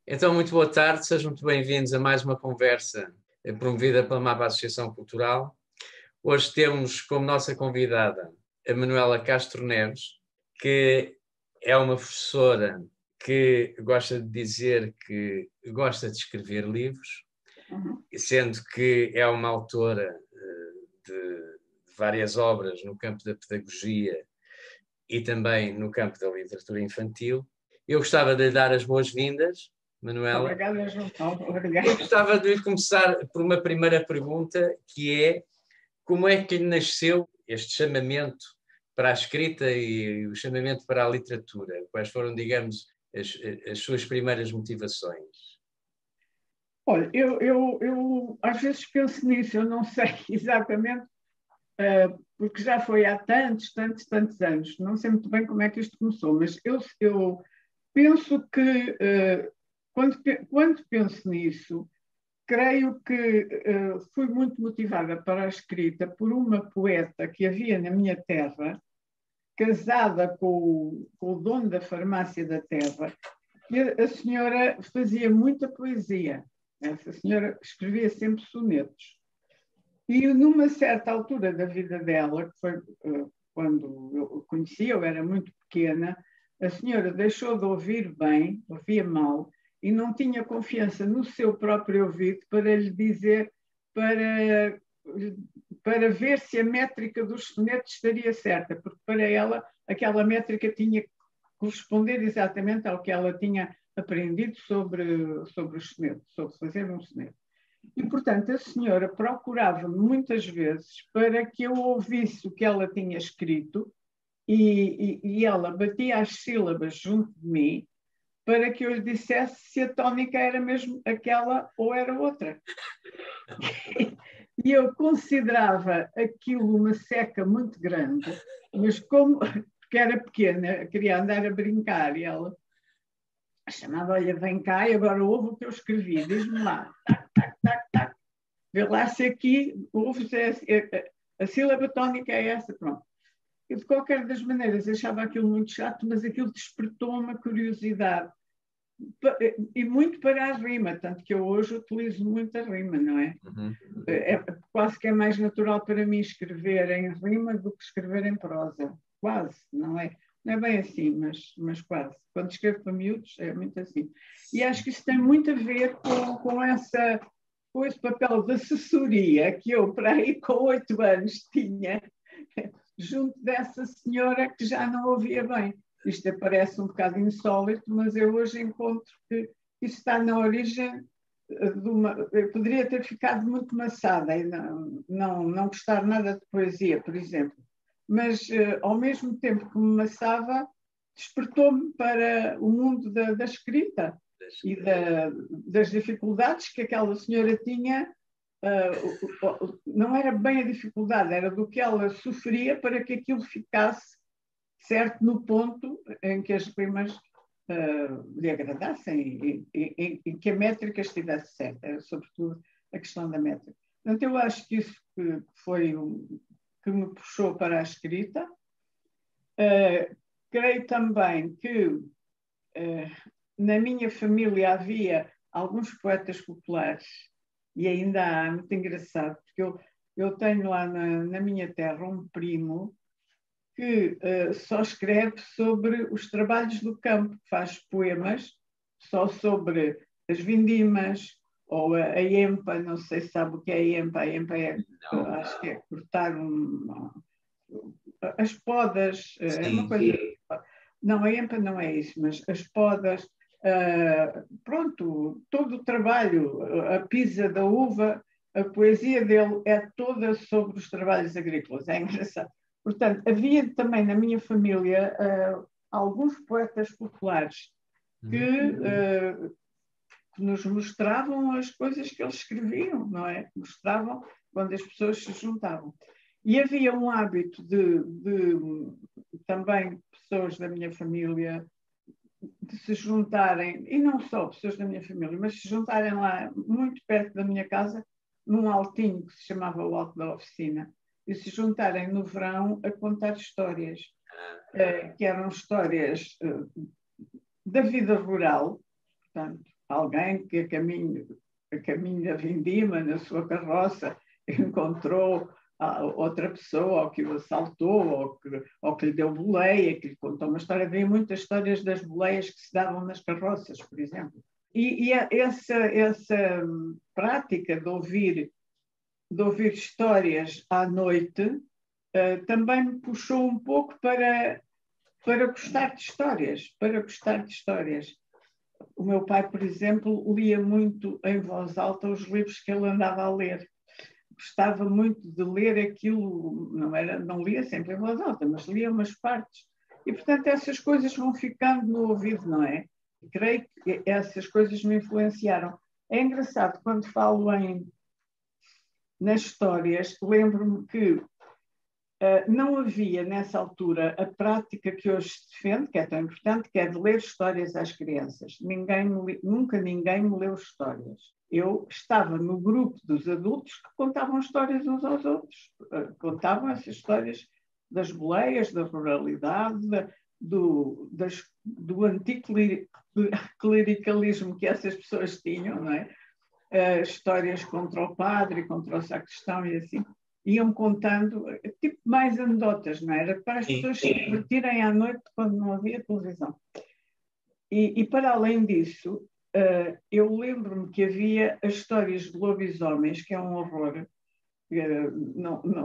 Então, muito boa tarde, sejam muito bem-vindos a mais uma conversa promovida pela MAPA Associação Cultural. Hoje temos como nossa convidada a Manuela Castro Neves, que é uma professora que gosta de dizer que gosta de escrever livros, sendo que é uma autora de várias obras no campo da pedagogia e também no campo da literatura infantil. Eu gostava de lhe dar as boas-vindas, Manuela. Obrigada, João Paulo. Obrigada. Eu gostava de começar por uma primeira pergunta, que é: como é que lhe nasceu este chamamento para a escrita e o chamamento para a literatura? Quais foram, digamos, as suas primeiras motivações? Olha, eu às vezes penso nisso, eu não sei exatamente, porque já foi há tantos anos, não sei muito bem como é que isto começou, mas eu penso que quando penso nisso, creio que fui muito motivada para a escrita por uma poeta que havia na minha terra, casada com o dono da farmácia da terra, e a senhora fazia muita poesia. Essa senhora escrevia sempre sonetos. E numa certa altura da vida dela, que foi quando eu conheci, eu era muito pequena, a senhora deixou de ouvir bem, ouvia mal, e não tinha confiança no seu próprio ouvido para lhe dizer, para ver se a métrica dos sonetos estaria certa, porque para ela aquela métrica tinha que corresponder exatamente ao que ela tinha aprendido sobre os sonetos, sobre fazer um soneto. E, portanto, a senhora procurava-me muitas vezes para que eu ouvisse o que ela tinha escrito e ela batia as sílabas junto de mim para que eu lhe dissesse se a tónica era mesmo aquela ou era outra. E eu considerava aquilo uma seca muito grande, mas como, porque era pequena, queria andar a brincar, e ela chamava: olha, vem cá e agora ouve o que eu escrevi, diz-me lá, tac, tac, tac, tac, vê lá se aqui ouve a sílaba tónica é essa, pronto. Eu, de qualquer das maneiras, achava aquilo muito chato, mas aquilo despertou uma curiosidade, e muito para a rima, tanto que eu hoje utilizo muito a rima, não é? Uhum. Quase que é mais natural para mim escrever em rima do que escrever em prosa, quase, não é? Não é bem assim, mas quase. Quando escrevo para miúdos, é muito assim. E acho que isso tem muito a ver com esse papel de assessoria que eu, para aí com 8 anos, tinha, junto dessa senhora que já não ouvia bem. Isto parece um bocado insólito, mas eu hoje encontro que isso está na origem de uma... Eu poderia ter ficado muito maçada e não gostar nada de poesia, por exemplo. Mas, ao mesmo tempo que me maçava, despertou-me para o mundo da escrita e das dificuldades que aquela senhora tinha. Não era bem a dificuldade, era do que ela sofria para que aquilo ficasse certo no ponto em que as rimas lhe agradassem e que a métrica estivesse certa, era sobretudo a questão da métrica. Portanto, eu acho que isso foi que me puxou para a escrita. Creio também que na minha família havia alguns poetas populares, e ainda há, muito engraçado, porque eu tenho lá na minha terra um primo que só escreve sobre os trabalhos do campo, faz poemas só sobre as vindimas ou a empa, não sei se sabe o que é a empa é, acho que é cortar as podas, é uma coisa... Não, a empa não é isso, mas as podas, pronto, todo o trabalho, a pisa da uva, a poesia dele é toda sobre os trabalhos agrícolas, é engraçado. Portanto, havia também na minha família alguns poetas populares que nos mostravam as coisas que eles escreviam, não é? Mostravam quando as pessoas se juntavam. E havia um hábito de também pessoas da minha família de se juntarem, e não só pessoas da minha família, mas se juntarem lá muito perto da minha casa, num altinho que se chamava o Alto da Oficina, e se juntarem no verão a contar histórias, que eram histórias da vida rural, portanto, alguém que a caminho da vindima, na sua carroça, encontrou outra pessoa, ou que o assaltou, ou que lhe deu boleia, que lhe contou uma história. Havia muitas histórias das boleias que se davam nas carroças, por exemplo. E essa prática de ouvir histórias à noite também me puxou um pouco para gostar de histórias. O meu pai, por exemplo, lia muito em voz alta os livros que ele andava a ler. Gostava muito de ler aquilo, não lia sempre em voz alta, mas lia umas partes. E, portanto, essas coisas vão ficando no ouvido, não é? E creio que essas coisas me influenciaram. É engraçado, quando falo nas histórias, lembro-me que não havia, nessa altura, a prática que hoje se defende, que é tão importante, que é de ler histórias às crianças. Nunca ninguém me leu histórias. Eu estava no grupo dos adultos que contavam histórias uns aos outros. Contavam essas histórias das boleias, da ruralidade, do anticlericalismo que essas pessoas tinham, não é? Histórias contra o padre, contra o sacristão e assim. Iam contando, tipo mais anedotas, não era? Para as pessoas se divertirem à noite quando não havia televisão. E para além disso, eu lembro-me que havia as histórias de lobisomens, que é um horror.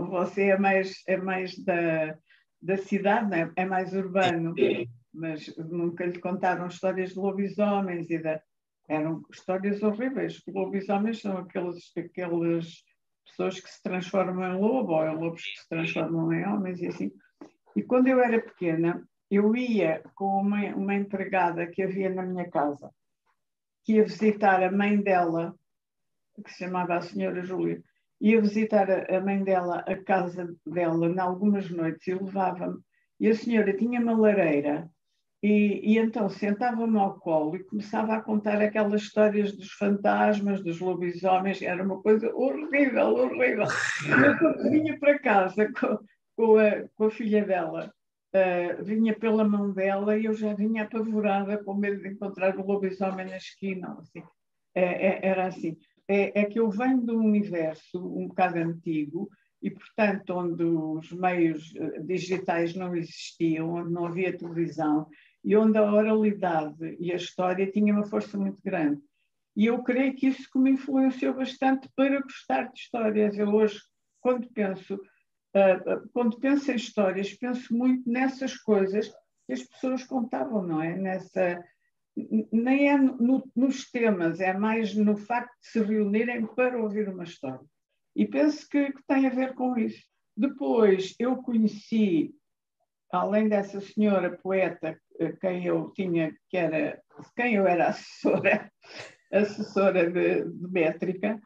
Você é mais da cidade, não é? É mais urbano, mas nunca lhe contaram histórias de lobisomens eram histórias horríveis. Lobisomens são aquelas pessoas que se transformam em lobo, ou em lobos que se transformam em homens e assim. E quando eu era pequena, eu ia com uma empregada que havia na minha casa, que ia visitar a mãe dela, que se chamava a senhora Júlia, ia visitar a mãe dela, a casa dela, em algumas noites, e levava-me. E a senhora tinha uma lareira, e então sentava-me ao colo e começava a contar aquelas histórias dos fantasmas, dos lobisomens. Era uma coisa horrível, horrível. Eu quando vinha para casa com a filha dela, vinha pela mão dela e eu já vinha apavorada com medo de encontrar o lobisomem na esquina. Assim. Era assim. É que eu venho de um universo um bocado antigo e, portanto, onde os meios digitais não existiam, onde não havia televisão e onde a oralidade e a história tinham uma força muito grande. E eu creio que isso que me influenciou bastante para gostar de histórias. Eu hoje, quando penso em histórias, penso muito nessas coisas que as pessoas contavam, não é? Nem é nos temas, é mais no facto de se reunirem para ouvir uma história. E penso que tem a ver com isso. Depois eu conheci, além dessa senhora poeta, quem eu era assessora de métrica,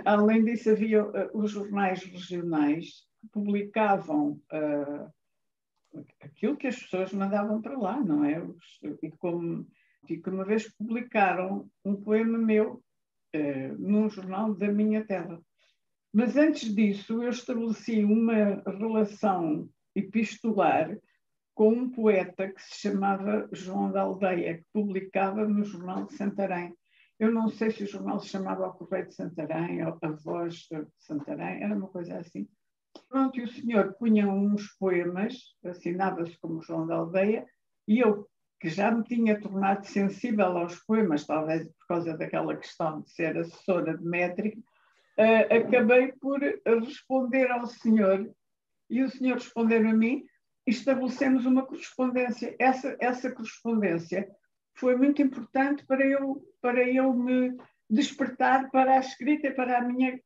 além disso havia os jornais regionais que publicavam aquilo que as pessoas mandavam para lá, não é? E que uma vez publicaram um poema meu num jornal da minha terra. Mas antes disso eu estabeleci uma relação epistolar com um poeta que se chamava João da Aldeia, que publicava no Jornal de Santarém. Eu não sei se o jornal se chamava O Correio de Santarém ou A Voz de Santarém, era uma coisa assim. Pronto, e o senhor punha uns poemas, assinava-se como João da Aldeia, e eu, que já me tinha tornado sensível aos poemas, talvez por causa daquela questão de ser assessora de métrica, acabei por responder ao senhor, e o senhor respondeu a mim, e estabelecemos uma correspondência. Essa correspondência foi muito importante para eu me despertar para a escrita e para a minha,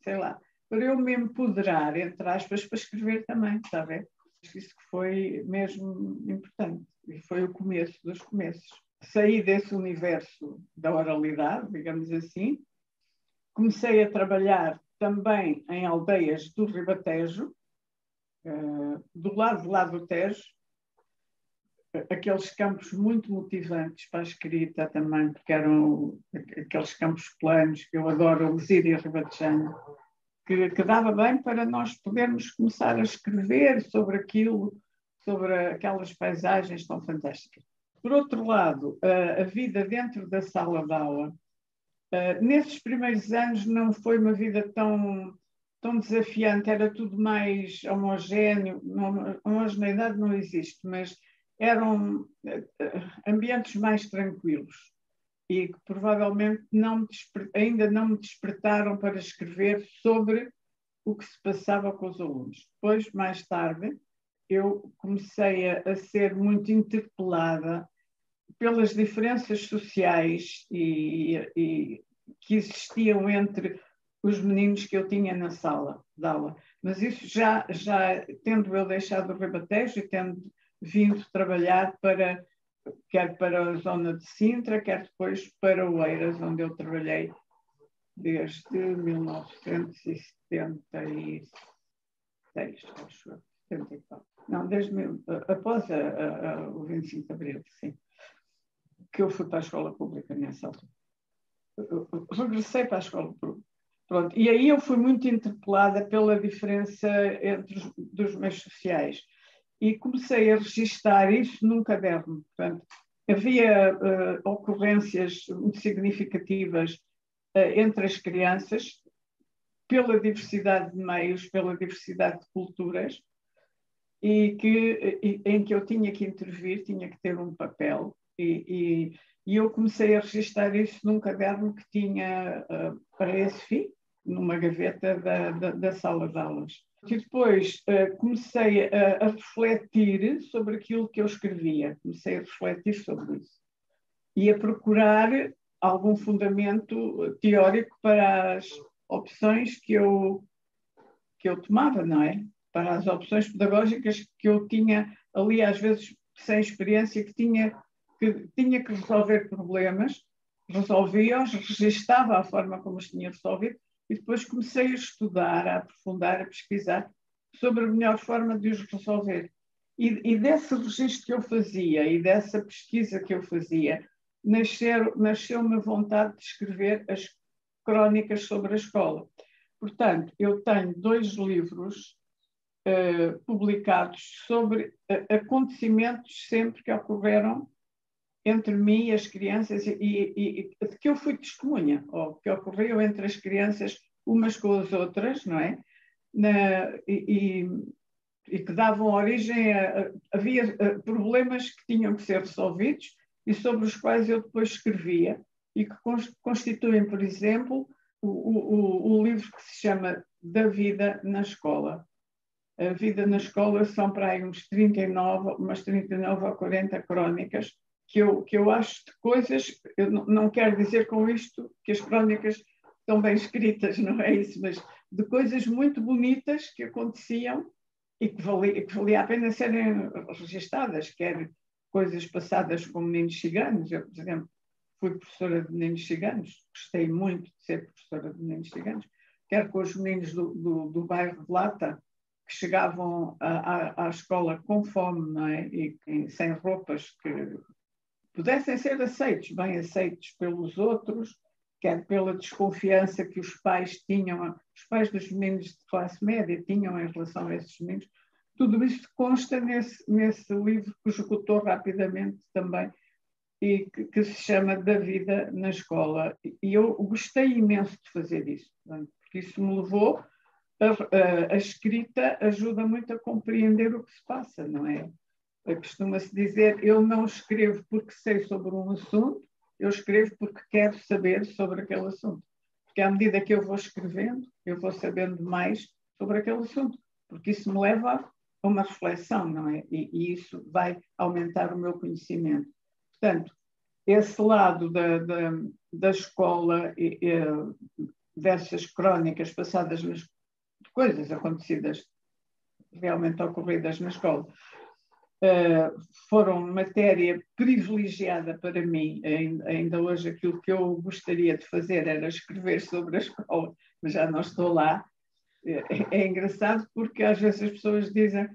sei lá, para eu me empoderar, entre aspas, para escrever também, está a ver? Isso que foi mesmo importante. E foi o começo dos começos. Saí desse universo da oralidade, digamos assim. Comecei a trabalhar também em aldeias do Ribatejo, do lado de lá do Tejo, aqueles campos muito motivantes para a escrita também, porque eram aqueles campos planos que eu adoro, Lesíria Ribatejana, que dava bem para nós podermos começar a escrever sobre aquilo, sobre aquelas paisagens tão fantásticas. Por outro lado, a vida dentro da sala de aula, nesses primeiros anos não foi uma vida tão desafiante, era tudo mais homogéneo, a homogeneidade não existe, mas eram ambientes mais tranquilos e que provavelmente ainda não me despertaram para escrever sobre o que se passava com os alunos. Depois, mais tarde, eu comecei a ser muito interpelada pelas diferenças sociais que existiam entre os meninos que eu tinha na sala de aula. Mas isso já tendo eu deixado o Ribatejo e tendo vindo trabalhar quer para a zona de Sintra, quer depois para Oeiras, onde eu trabalhei desde 1976, acho eu, 74. Não, após o 25 de Abril, sim, que eu fui para a escola pública nessa altura. Regressei para a escola pública. Pronto. E aí eu fui muito interpelada pela diferença dos meios sociais. E comecei a registar isso num caderno. Portanto, havia ocorrências muito significativas entre as crianças, pela diversidade de meios, pela diversidade de culturas, em que eu tinha que intervir, tinha que ter um papel. E eu comecei a registrar isso num caderno que tinha para esse fim, numa gaveta da sala de aulas. E depois comecei a refletir sobre aquilo que eu escrevia, comecei a refletir sobre isso e a procurar algum fundamento teórico para as opções que eu tomava, não é? Para as opções pedagógicas que eu tinha ali, às vezes sem experiência, que tinha que resolver problemas, resolvia-os, registava a forma como os tinha resolvido e depois comecei a estudar, a aprofundar, a pesquisar sobre a melhor forma de os resolver. E desse registro que eu fazia e dessa pesquisa que eu fazia, nasceu uma vontade de escrever as crónicas sobre a escola. Portanto, eu tenho 2 livros publicados sobre acontecimentos sempre que ocorreram entre mim e as crianças e que eu fui testemunha, ou que ocorreu entre as crianças umas com as outras, não é? E que davam origem havia problemas que tinham que ser resolvidos e sobre os quais eu depois escrevia e que constituem, por exemplo, o livro que se chama Da Vida na Escola. A vida na escola são para aí umas 39 ou 40 crónicas que eu acho de coisas, eu não quero dizer com isto que as crónicas estão bem escritas, não é isso, mas de coisas muito bonitas que aconteciam e que valia a pena serem registadas, quer coisas passadas com meninos ciganos. Eu, por exemplo, fui professora de meninos ciganos, gostei muito de ser professora de meninos ciganos, quer com os meninos do bairro de Lata, que chegavam à escola com fome, não é? E sem roupas que pudessem ser bem aceitos pelos outros, quer pela desconfiança que os pais dos meninos de classe média tinham em relação a esses meninos. Tudo isso consta nesse livro que esgotou rapidamente também e que se chama Da Vida na Escola. E eu gostei imenso de fazer isso, porque isso me levou a escrita ajuda muito a compreender o que se passa, não é? Costuma-se dizer, eu não escrevo porque sei sobre um assunto, eu escrevo porque quero saber sobre aquele assunto. Porque à medida que eu vou escrevendo, eu vou sabendo mais sobre aquele assunto, porque isso me leva a uma reflexão, não é? E isso vai aumentar o meu conhecimento. Portanto, esse lado da escola dessas crónicas passadas nas coisas acontecidas, realmente ocorridas na escola, foram matéria privilegiada para mim. Ainda hoje aquilo que eu gostaria de fazer era escrever sobre a escola, mas já não estou lá. É engraçado porque às vezes as pessoas dizem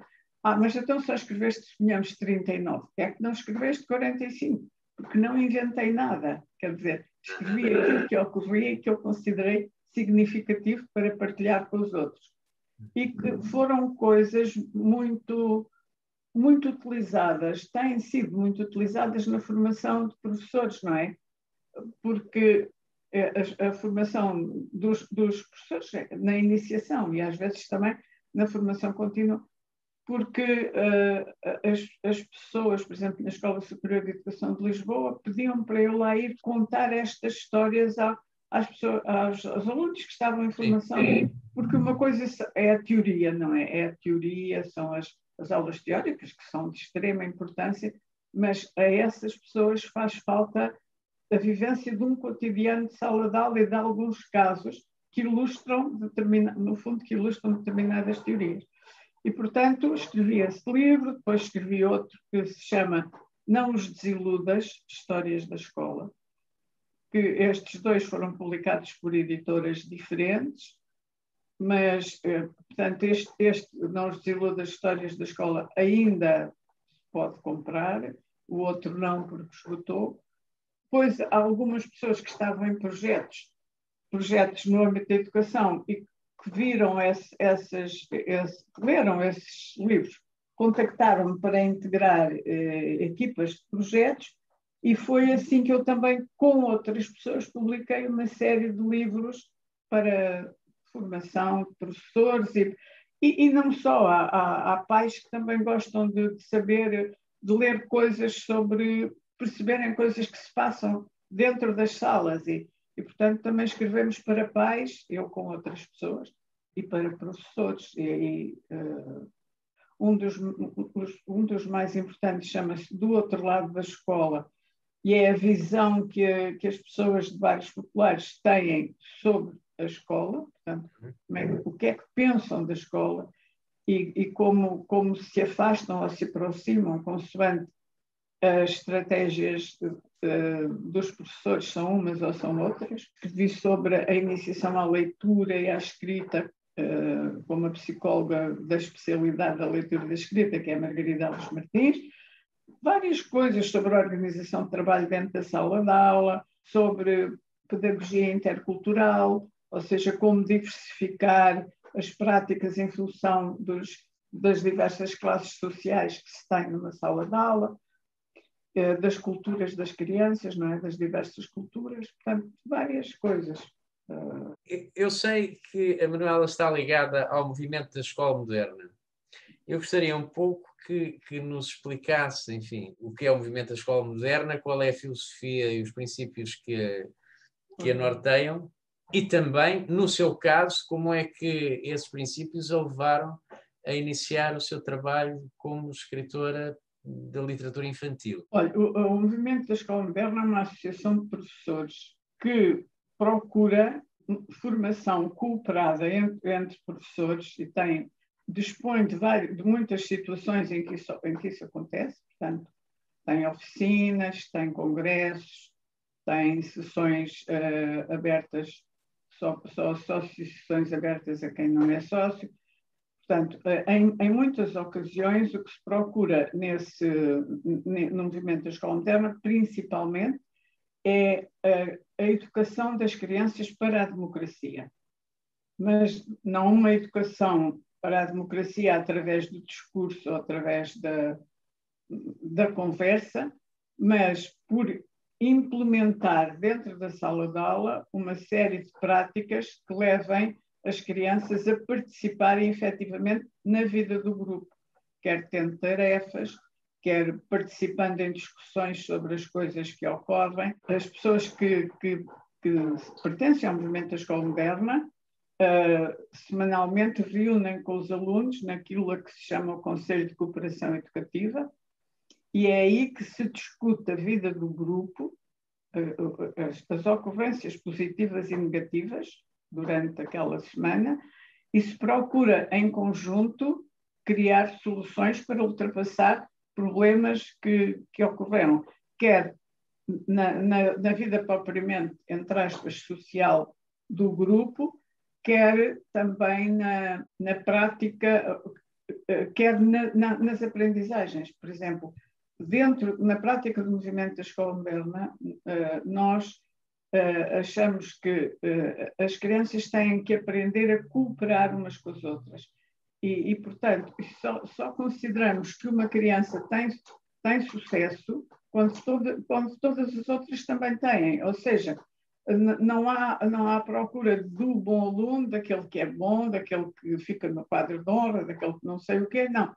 mas então só escreveste, suponhamos, 39. É que não escreveste 45, porque não inventei nada. Quer dizer, escrevi aquilo que ocorria e que eu considerei significativo para partilhar com os outros. E que foram coisas muito muito utilizadas, têm sido muito utilizadas na formação de professores, não é? Porque a formação dos professores na iniciação e às vezes também na formação contínua, porque as pessoas, por exemplo, na Escola Superior de Educação de Lisboa, pediam para eu lá ir contar estas histórias aos alunos que estavam em formação, porque uma coisa é a teoria, não é? É a teoria, são as aulas teóricas, que são de extrema importância, mas a essas pessoas faz falta a vivência de um cotidiano de sala de aula e de alguns casos que ilustram, no fundo, que ilustram determinadas teorias. E, portanto, escrevi esse livro, depois escrevi outro que se chama Não os Desiludas, Histórias da Escola, que estes dois foram publicados por editoras diferentes, mas, portanto, este Não os Desiludas, Histórias da Escola ainda se pode comprar, o outro não, porque esgotou. Pois há algumas pessoas que estavam em projetos no âmbito da educação e que viram leram esses livros, contactaram-me para integrar equipas de projetos e foi assim que eu também, com outras pessoas, publiquei uma série de livros para formação de professores e não só, há pais que também gostam de saber, de ler coisas sobre, perceberem coisas que se passam dentro das salas e, portanto, também escrevemos para pais, eu com outras pessoas, e para professores. Um dos mais importantes chama-se Do Outro Lado da Escola, e é a visão que as pessoas de bairros populares têm sobre a escola, portanto, o que é que pensam da escola e como se afastam ou se aproximam consoante as estratégias dos professores são umas ou são outras. Escrevi sobre a iniciação à leitura e à escrita com uma psicóloga da especialidade da leitura e da escrita, que é a Margarida Alves Martins. Várias coisas sobre a organização de trabalho dentro da sala de aula, sobre pedagogia intercultural, ou seja, como diversificar as práticas em função das diversas classes sociais que se têm numa sala de aula, das culturas das crianças, não é? Das diversas culturas, portanto, várias coisas. Eu sei que a Manuela está ligada ao movimento da escola moderna. Eu gostaria um pouco que nos explicasse, enfim, o que é o movimento da escola moderna, qual é a filosofia e os princípios que a norteiam, e também, no seu caso, como é que esses princípios a levaram a iniciar o seu trabalho como escritora da literatura infantil. Olha, o movimento da escola moderna é uma associação de professores que procura formação cooperada entre professores e dispõe de muitas situações em que isso acontece, portanto, tem oficinas, tem congressos, tem sessões abertas, só sessões abertas a quem não é sócio. Portanto, em muitas ocasiões, o que se procura no movimento da escola moderna, principalmente, é a educação das crianças para a democracia. Mas não uma educação para a democracia através do discurso ou através da conversa, mas por implementar dentro da sala de aula uma série de práticas que levem as crianças a participarem efetivamente na vida do grupo, quer tendo tarefas, quer participando em discussões sobre as coisas que ocorrem. As pessoas que pertencem ao movimento da escola moderna semanalmente reúnem com os alunos naquilo a que se chama o Conselho de Cooperação Educativa, e é aí que se discute a vida do grupo, as ocorrências positivas e negativas durante aquela semana, e se procura, em conjunto, criar soluções para ultrapassar problemas que ocorreram, quer na vida propriamente, entre aspas, social do grupo, quer também na prática, quer nas aprendizagens. Por exemplo, na prática do movimento da escola moderna, nós achamos que as crianças têm que aprender a cooperar umas com as outras. Portanto, só consideramos que uma criança tem sucesso quando todas as outras também têm. Ou seja, não há procura do bom aluno, daquele que é bom, daquele que fica no quadro de honra, daquele que não sei o quê, não.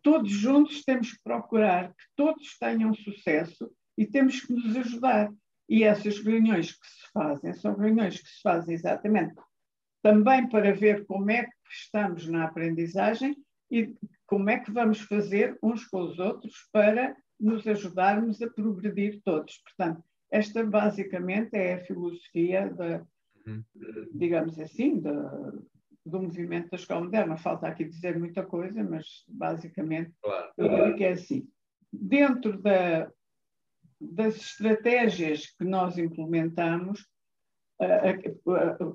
Todos juntos temos que procurar que todos tenham sucesso e temos que nos ajudar. E essas reuniões que se fazem, são reuniões que se fazem exatamente também para ver como é que estamos na aprendizagem e como é que vamos fazer uns com os outros para nos ajudarmos a progredir todos. Portanto, esta basicamente é a filosofia, digamos assim, do movimento da escola moderna. Falta aqui dizer muita coisa, mas basicamente eu digo que é assim. Dentro das estratégias que nós implementamos,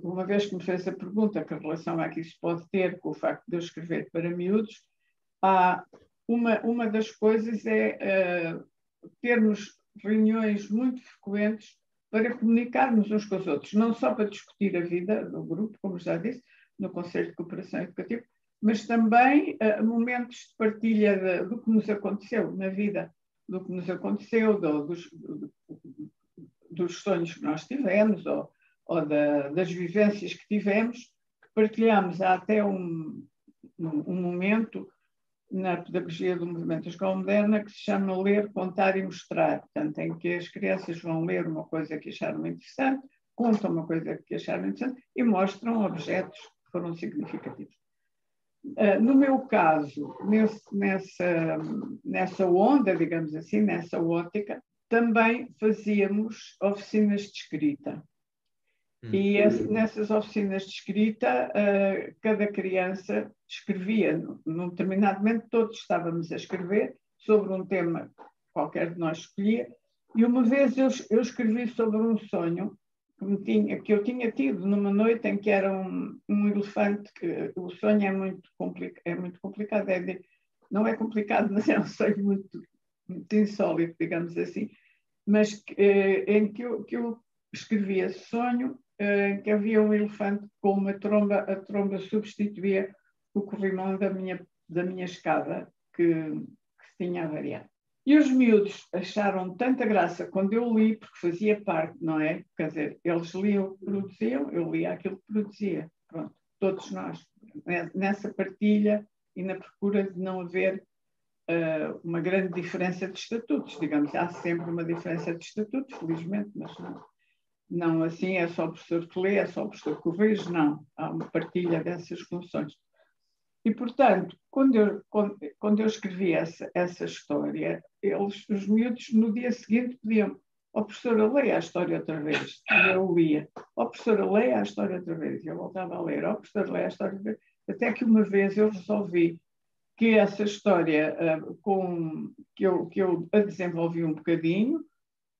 uma vez que me fez a pergunta que relação a que isso pode ter com o facto de eu escrever para miúdos, uma das coisas é termos reuniões muito frequentes para comunicarmos uns com os outros, não só para discutir a vida do grupo, como já disse, no Conselho de Cooperação Educativa, mas também momentos de partilha do que nos aconteceu na vida, do que nos aconteceu, dos sonhos que nós tivemos, ou das vivências que tivemos, que partilhamos. Há até um momento na pedagogia do movimento da escola moderna que se chama ler, contar e mostrar, portanto, em que as crianças vão ler uma coisa que acharam interessante, contam uma coisa que acharam interessante e mostram objetos que foram significativos. No meu caso, nessa onda, digamos assim, nessa ótica, também fazíamos oficinas de escrita. E nessas oficinas de escrita, cada criança escrevia, num determinado momento, todos estávamos a escrever sobre um tema qualquer de nós escolhia, e uma vez eu escrevi sobre um sonho que eu tinha tido numa noite em que era um elefante, que o sonho é muito complicado, não é complicado, mas é um sonho muito insólito, digamos assim, mas em que eu escrevi esse sonho, que havia um elefante com uma tromba, a tromba substituía o corrimão da minha escada que se tinha avariado. E os miúdos acharam tanta graça quando eu li, porque fazia parte, não é? Quer dizer, eles liam o que produziam, eu lia aquilo que produzia. Pronto, todos nós, nessa partilha e na procura de não haver uma grande diferença de estatutos, digamos. Há sempre uma diferença de estatutos, felizmente, mas não assim, é só o professor que lê, é só o professor que corrige, não. Há uma partilha dessas funções. E, portanto, quando eu escrevi essa história, os miúdos, no dia seguinte, pediam: ó professora, leia a história outra vez. E eu lia. Ó professora, leia a história outra vez. E eu voltava a ler. Ó professora, leia a história outra vez. Até que uma vez eu resolvi que essa história, que eu a desenvolvi um bocadinho,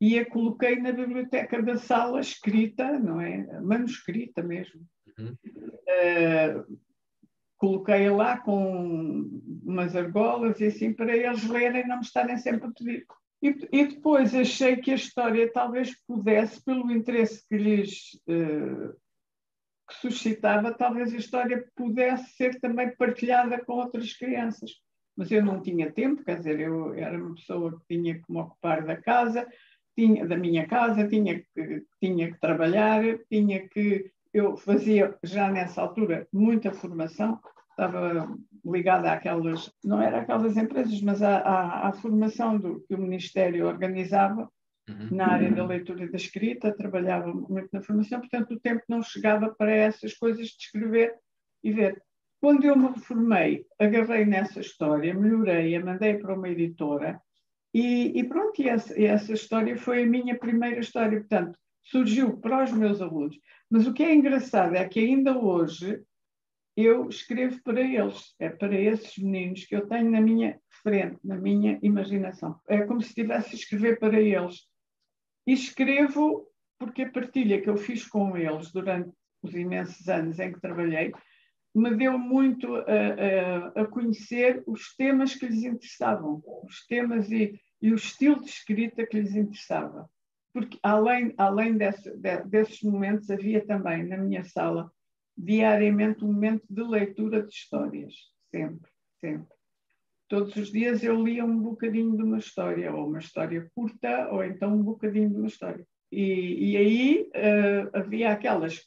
e a coloquei na biblioteca da sala escrita, não é? Manuscrita mesmo. Coloquei-a lá com umas argolas e assim para eles lerem e não me estarem sempre a pedir. E depois achei que a história talvez pudesse, pelo interesse que suscitava, talvez a história pudesse ser também partilhada com outras crianças. Mas eu não tinha tempo, quer dizer, eu era uma pessoa que tinha que me ocupar da casa, da minha casa, tinha que trabalhar, eu fazia já nessa altura muita formação, estava ligada àquelas, não era aquelas empresas, mas à formação que o Ministério organizava na área da leitura e da escrita, trabalhava muito na formação, portanto o tempo não chegava para essas coisas de escrever e ver. Quando eu me reformei, agarrei nessa história, melhorei-a, mandei para uma editora e pronto, e essa história foi a minha primeira história, portanto, surgiu para os meus alunos. Mas o que é engraçado é que ainda hoje eu escrevo para eles, é para esses meninos que eu tenho na minha frente, na minha imaginação. É como se estivesse a escrever para eles. E escrevo porque a partilha que eu fiz com eles durante os imensos anos em que trabalhei me deu muito a conhecer os temas que lhes interessavam, os temas e o estilo de escrita que lhes interessava. Porque além desses momentos havia também na minha sala diariamente um momento de leitura de histórias, sempre, sempre. Todos os dias eu lia um bocadinho de uma história, ou uma história curta, ou então um bocadinho de uma história. E aí havia aquelas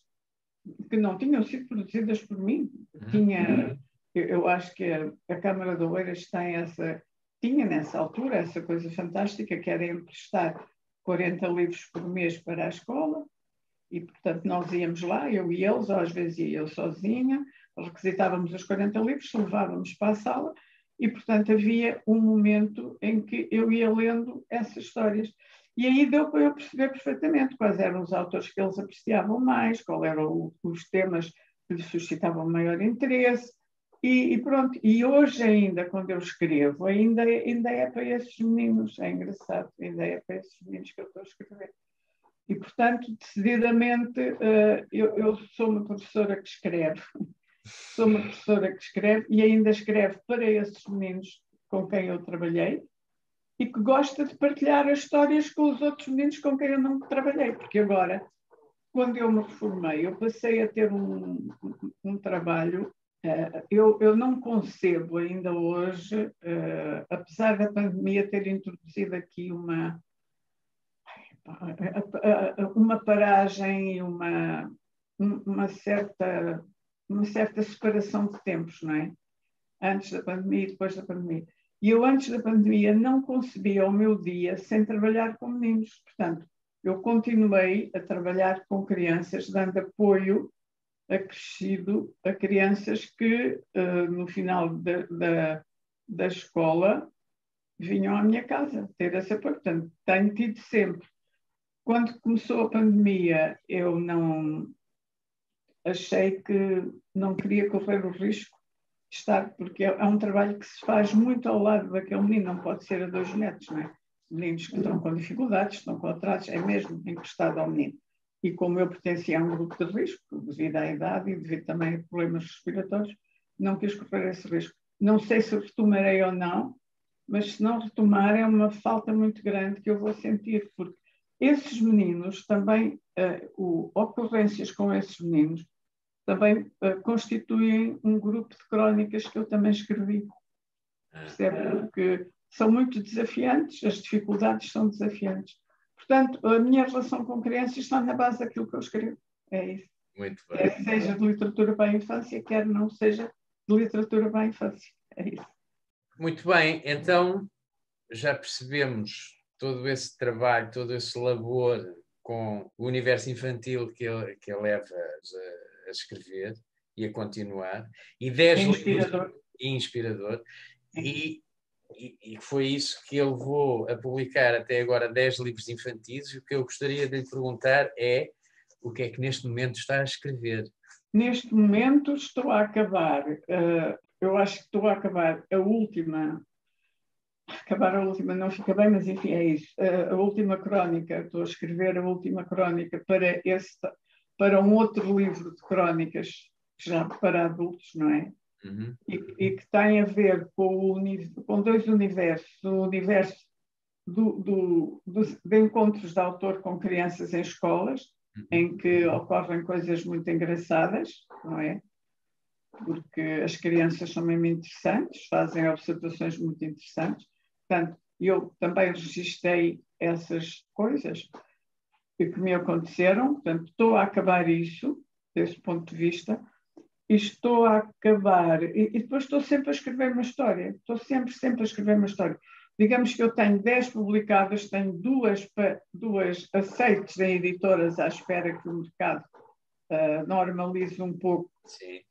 que não tinham sido produzidas por mim. Eu acho que a Câmara de Oeiras tinha nessa altura essa coisa fantástica, que era emprestar 40 livros por mês para a escola, e portanto nós íamos lá, eu e eles, ou às vezes ia eu sozinha, requisitávamos os 40 livros, levávamos para a sala, e portanto havia um momento em que eu ia lendo essas histórias. E aí deu para eu perceber perfeitamente quais eram os autores que eles apreciavam mais, quais eram os temas que lhes suscitavam maior interesse, e pronto. E hoje ainda, quando eu escrevo, ainda é para esses meninos, é engraçado, ainda é para esses meninos que eu estou a escrever. E, portanto, decididamente, eu sou uma professora que escreve, e ainda escreve para esses meninos com quem eu trabalhei, e que gosta de partilhar as histórias com os outros meninos com quem eu não trabalhei, porque agora, quando eu me reformei, eu passei a ter um trabalho, eu não concebo ainda hoje, apesar da pandemia ter introduzido aqui uma paragem e uma certa separação de tempos, não é? Antes da pandemia e depois da pandemia. E eu, antes da pandemia, não concebia o meu dia sem trabalhar com meninos. Portanto, eu continuei a trabalhar com crianças, dando apoio acrescido a crianças que, no final da escola, vinham à minha casa ter esse apoio. Portanto, tenho tido sempre. Quando começou a pandemia, eu não achei que não queria correr o risco de estar, porque é um trabalho que se faz muito ao lado daquele menino, não pode ser a 2 metros, não é? Meninos que estão com dificuldades, estão com atrasos, é mesmo encostado ao menino. E como eu pertencia a um grupo de risco, devido à idade e devido também a problemas respiratórios, não quis correr esse risco. Não sei se retomarei ou não, mas se não retomar é uma falta muito grande que eu vou sentir, porque esses meninos também, ocorrências com esses meninos, também constituem um grupo de crónicas que eu também escrevi. Percebe? Porque são muito desafiantes, as dificuldades são desafiantes. Portanto, a minha relação com crianças está na base daquilo que eu escrevo. É isso. Muito bem. Quer seja de literatura para a infância, quer não seja de literatura para a infância. É isso. Muito bem, então já percebemos todo esse trabalho, todo esse labor com o universo infantil que ele leva a escrever e a continuar. E 10 inspirador. Inspirador. E foi isso que ele levou a publicar até agora 10 livros infantis. E o que eu gostaria de lhe perguntar é o que é que neste momento está a escrever? Neste momento estou a acabar, eu acho que estou a acabar a última. Acabar a última não fica bem, mas enfim, é isso. A última crónica, estou a escrever a última crónica para um outro livro de crónicas, já para adultos, não é? Uhum. E que tem a ver com 2 universos. O universo de encontros de autor com crianças em escolas, em que ocorrem coisas muito engraçadas, não é? Porque as crianças são mesmo interessantes, fazem observações muito interessantes. Portanto, eu também registrei essas coisas que me aconteceram. Portanto, estou a acabar isso, desse ponto de vista, e estou a acabar... E depois estou sempre a escrever uma história. Estou sempre a escrever uma história. Digamos que eu tenho 10 publicadas, tenho duas aceites em editoras à espera que o mercado normalize um pouco. Sim.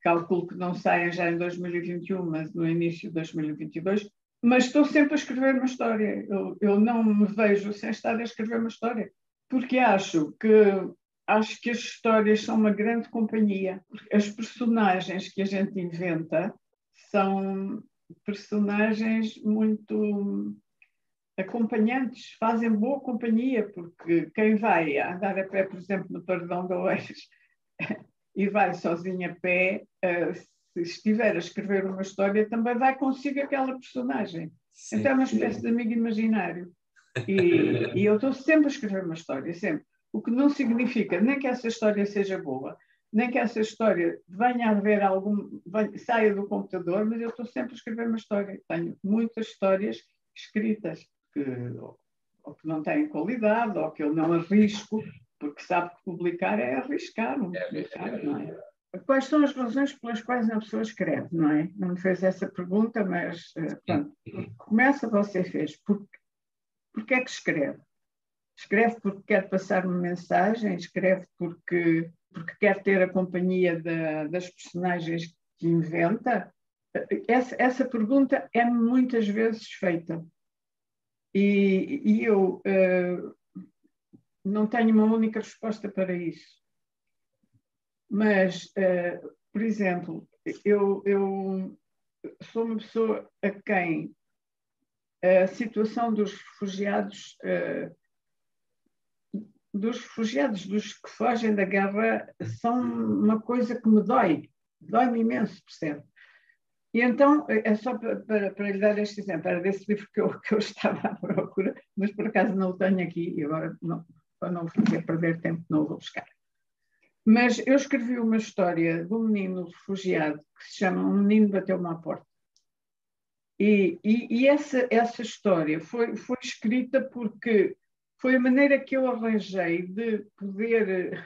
Calculo que não saia já em 2021, mas no início de 2022. Mas estou sempre a escrever uma história. Eu não me vejo sem estar a escrever uma história. Porque acho que as histórias são uma grande companhia. As personagens que a gente inventa são personagens muito acompanhantes, fazem boa companhia, porque quem vai andar a pé, por exemplo, no Paredão de Oeiras, e vai sozinho a pé, se estiver a escrever uma história, também vai consigo aquela personagem. Sim, então é uma espécie de amigo imaginário. E eu estou sempre a escrever uma história, sempre. O que não significa nem que essa história seja boa, nem que essa história venha a haver saia do computador, mas eu estou sempre a escrever uma história. Tenho muitas histórias escritas ou que não têm qualidade, ou que eu não arrisco, porque sabe que publicar é arriscar, não é? Quais são as razões pelas quais uma pessoa escreve, não é? Não me fez essa pergunta, mas pronto. Começa, você fez. Porque é que escreve? Escreve porque quer passar uma mensagem, escreve porque quer ter a companhia das personagens que inventa. Essa pergunta é muitas vezes feita. E eu não tenho uma única resposta para isso. Mas, por exemplo, eu sou uma pessoa a quem a situação dos refugiados, dos que fogem da guerra, são uma coisa que me dói-me imenso, percebe? E então, é só para lhe dar este exemplo, era desse livro que eu estava à procura, mas por acaso não o tenho aqui, e agora, para não fazer perder tempo, não o vou buscar. Mas eu escrevi uma história de um menino refugiado que se chama Um Menino Bateu-me à Porta. E essa história foi escrita porque foi a maneira que eu arranjei de poder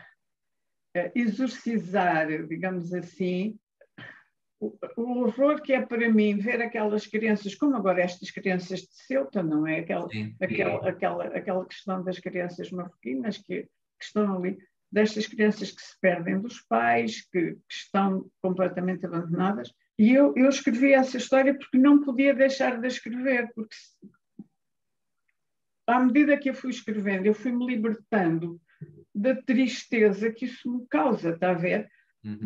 exorcizar, digamos assim, o horror que é para mim ver aquelas crianças, como agora estas crianças de Ceuta, não é? Aquela questão das crianças marroquinas que estão ali, destas crianças que se perdem dos pais, que estão completamente abandonadas. E eu escrevi essa história porque não podia deixar de escrever, porque à medida que eu fui escrevendo, eu fui-me libertando da tristeza que isso me causa, está a ver?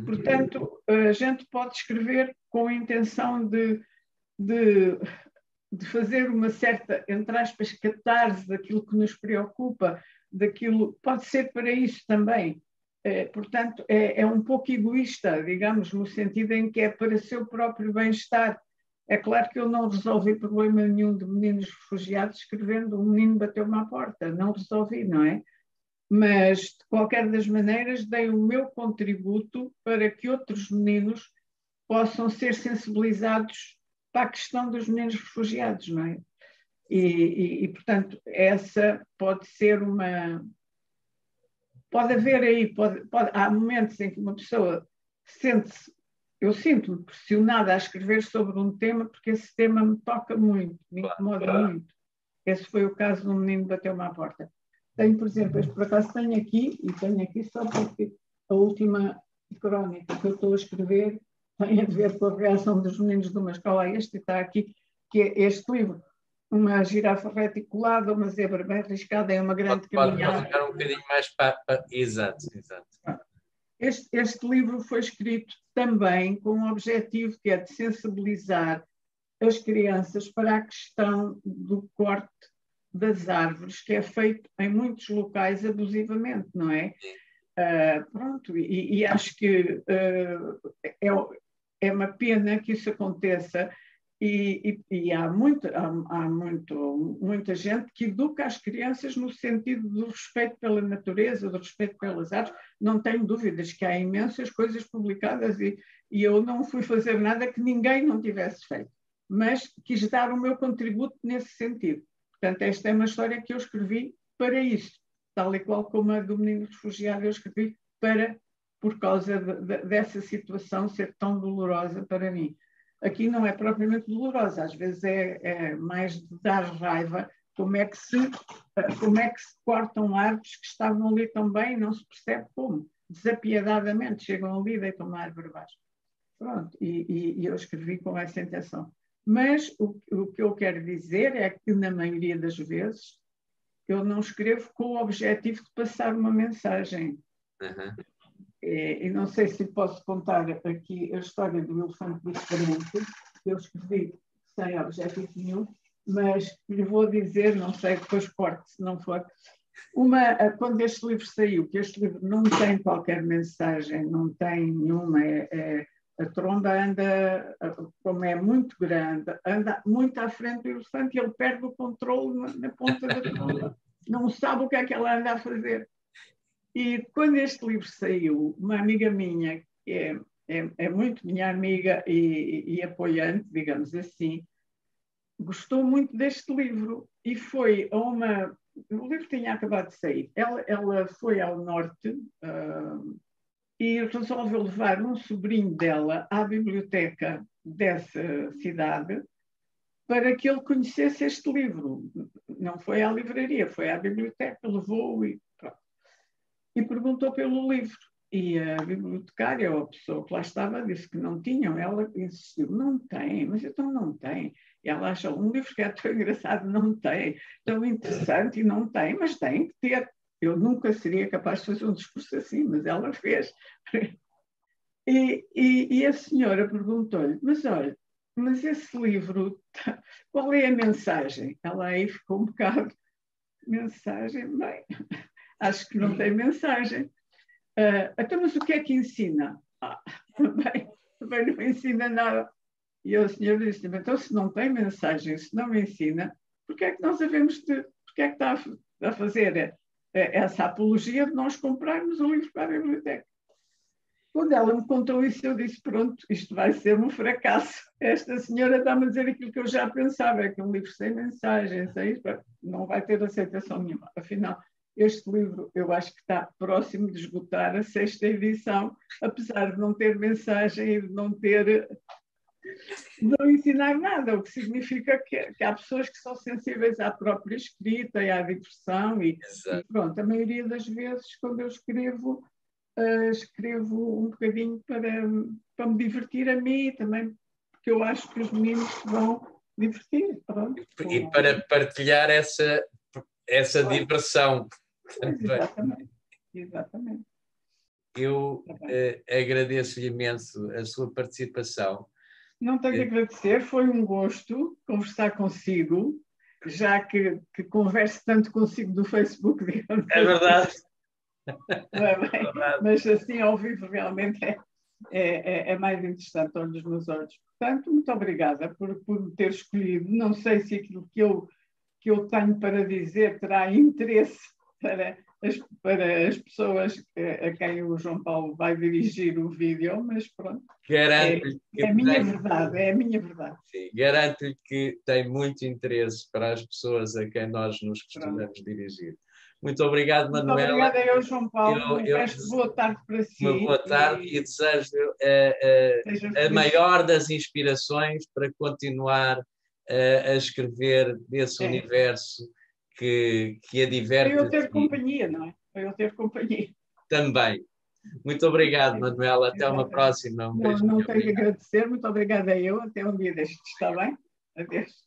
Portanto, a gente pode escrever com a intenção de fazer uma certa, entre aspas, catarse daquilo que nos preocupa, pode ser para isso também. Portanto, é um pouco egoísta, digamos, no sentido em que é para seu próprio bem-estar. É claro que eu não resolvi problema nenhum de meninos refugiados escrevendo Um Menino Bateu-me à Porta, não resolvi, não é? Mas, de qualquer das maneiras, dei o meu contributo para que outros meninos possam ser sensibilizados para a questão dos meninos refugiados, não é? E portanto, essa pode ser uma... Pode haver aí, há momentos em que uma pessoa sente-se... Eu sinto-me pressionada a escrever sobre um tema porque esse tema me toca muito, me incomoda muito. Esse foi o caso do menino que bateu-me à porta. Tenho, por exemplo, por acaso tenho aqui só porque a última crónica que eu estou a escrever tem a ver com a reação dos meninos de uma escola a este, e está aqui, que é este livro. Uma girafa reticulada, uma zebra bem arriscada, é uma grande caminhada. Pode ficar um bocadinho mais para... Exato. Este livro foi escrito também com o objetivo que é de sensibilizar as crianças para a questão do corte das árvores, que é feito em muitos locais abusivamente, não é? Pronto, e acho que é uma pena que isso aconteça e há muita gente que educa as crianças no sentido do respeito pela natureza, do respeito pelas árvores. Não tenho dúvidas que há imensas coisas publicadas e eu não fui fazer nada que ninguém não tivesse feito, mas quis dar o meu contributo nesse sentido. Portanto, esta é uma história que eu escrevi para isso, tal e qual como a do menino refugiado eu escrevi por causa dessa situação ser tão dolorosa para mim. Aqui não é propriamente dolorosa, às vezes é mais de dar raiva como é que se cortam árvores que estavam ali tão bem e não se percebe como. Desapiedadamente chegam ali e deitam uma árvore abaixo. Pronto, e eu escrevi com essa intenção. Mas o que eu quero dizer é que, na maioria das vezes, eu não escrevo com o objetivo de passar uma mensagem. E não sei se posso contar aqui a história do elefante diferente, que eu escrevi sem objetivo nenhum, mas lhe vou dizer, não sei, depois corte, se não for. Quando este livro saiu, que este livro não tem qualquer mensagem, não tem nenhuma, a tromba anda, como é muito grande, anda muito à frente do elefante e ele perde o controle na ponta da tromba. Não sabe o que é que ela anda a fazer. E quando este livro saiu, uma amiga minha, que é muito minha amiga e apoiante, digamos assim, gostou muito deste livro e foi a uma. O livro tinha acabado de sair. Ela foi ao norte e resolveu levar um sobrinho dela à biblioteca dessa cidade para que ele conhecesse este livro. Não foi à livraria, foi à biblioteca, levou-o e perguntou pelo livro. E a bibliotecária, ou a pessoa que lá estava, disse que não tinham. Ela insistiu, não tem, mas então não tem. E ela achou, um livro que é tão engraçado, não tem, tão interessante e não tem, mas tem que ter. Eu nunca seria capaz de fazer um discurso assim, mas ela fez. E a senhora perguntou-lhe, mas olha, mas esse livro, qual é a mensagem? Ela aí ficou um bocado, mensagem? Bem, acho que não tem mensagem. Então, mas o que é que ensina? Também não ensina nada. E o senhor disse, então se não tem mensagem, se não ensina, por que é que nós havemos de, por que é que está a fazer essa apologia de nós comprarmos o livro para a biblioteca? Quando ela me contou isso, eu disse, pronto, isto vai ser um fracasso. Esta senhora está-me a dizer aquilo que eu já pensava, é que um livro sem mensagem, não vai ter aceitação nenhuma. Afinal, este livro eu acho que está próximo de esgotar a 6ª edição, apesar de não ter mensagem e de não ensinar nada, o que significa que há pessoas que são sensíveis à própria escrita e à diversão e pronto, a maioria das vezes quando eu escrevo um bocadinho para me divertir a mim também, porque eu acho que os meninos se vão divertir. Pronto. E para partilhar essa diversão. Exatamente. Exatamente. Eu agradeço-lhe imenso a sua participação. Não tenho que agradecer, foi um gosto conversar consigo, já que converso tanto consigo do Facebook, digamos. É verdade. Não é bem? Mas assim, ao vivo, realmente é mais interessante, olhos nos olhos. Portanto, muito obrigada por me ter escolhido. Não sei se aquilo que eu tenho para dizer terá interesse para as pessoas a quem o João Paulo vai dirigir o vídeo, mas pronto. Garanto-lhe que é a minha verdade, é a minha verdade. Sim, garanto-lhe que tem muito interesse para as pessoas a quem nós nos costumamos dirigir. Muito obrigado, Manuela. Muito obrigada eu, João Paulo. Boa tarde para si. Uma boa tarde e desejo a maior das inspirações para continuar a escrever desse universo que a diverte. Para eu ter companhia, não é? Para eu ter companhia. Também. Muito obrigado, Manuela. Até uma próxima. Não tenho que agradecer. Muito obrigada eu. Até um dia destes. Está bem? Adeus.